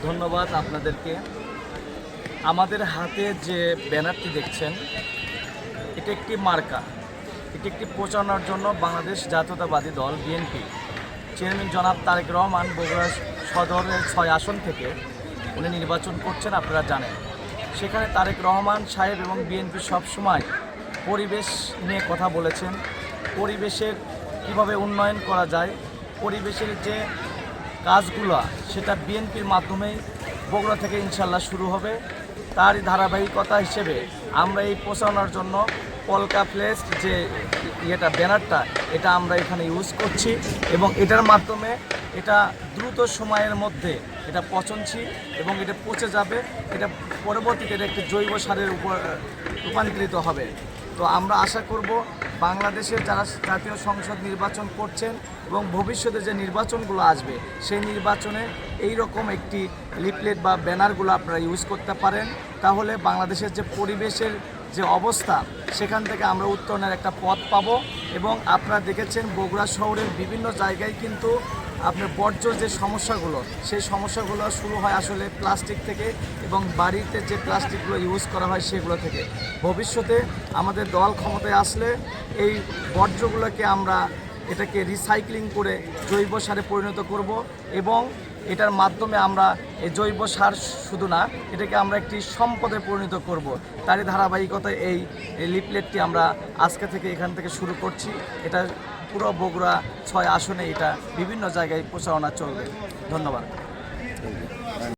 ধন্যবাদ আপনাদেরকে। আমাদের হাতে যে ব্যানারটি দেখছেন, এটা একটি মার্কা। এটি একটি প্রচারণার জন্য বাংলাদেশ জাতীয়তাবাদী দল বিএনপি চেয়ারম্যান জনাব তারেক রহমান বগুড়া সদরের 6 আসন থেকে উনি নির্বাচন করছেন, আপনারা জানেন। সেখানে তারেক রহমান সাহেব এবং বিএনপি সবসময় পরিবেশ নিয়ে কথা বলেছেন। পরিবেশের কিভাবে উন্নয়ন করা যায়, পরিবেশের যে কাজগুলো সেটা বিএনপির মাধ্যমেই বগুড়া থেকে ইনশাল্লাহ শুরু হবে। তারই ধারাবাহিকতা হিসেবে আমরা এই প্রচারণার জন্য পলকা প্লেস যে ব্যানারটা এটা আমরা এখানে ইউজ করছি এবং এটার মাধ্যমে এটা দ্রুত সময়ের মধ্যে এটা পচনশীল এবং এটা পচে যাবে। এটা পরবর্তীতে এটা একটি জৈব সারের উপর রূপান্তরিত হবে। তো আমরা আশা করব বাংলাদেশের যারা জাতীয় সংসদ নির্বাচন করছেন এবং ভবিষ্যতে যে নির্বাচনগুলো আসবে সেই নির্বাচনে এই রকম একটি লিফলেট বা ব্যানারগুলো আপনারা ইউজ করতে পারেন। তাহলে বাংলাদেশের যে পরিবেশের যে অবস্থা সেখান থেকে আমরা উত্তরণের একটা পথ পাবো। এবং আপনারা দেখেছেন বগুড়া শহরের বিভিন্ন জায়গায় কিন্তু আপনার বর্জ্য যে সমস্যাগুলো সেই সমস্যাগুলো শুরু হয় আসলে প্লাস্টিক থেকে এবং বাড়িতে যে প্লাস্টিকগুলো ইউজ করা হয় সেগুলো থেকে। ভবিষ্যতে আমাদের দল ক্ষমতায় আসলে এই বর্জ্যগুলোকে আমরা এটাকে রিসাইক্লিং করে জৈব সারে পরিণত করব এবং এটার মাধ্যমে আমরা এই জৈব সার শুধু না, এটাকে আমরা একটি সম্পদে পরিণত করব। তারই ধারাবাহিকতায় এই লিফলেটটি আমরা আজকে থেকে এখান থেকে শুরু করছি। এটা পুরো বগুড়া 6 আসনে এটা বিভিন্ন জায়গায় প্রচারণা চলবে। ধন্যবাদ।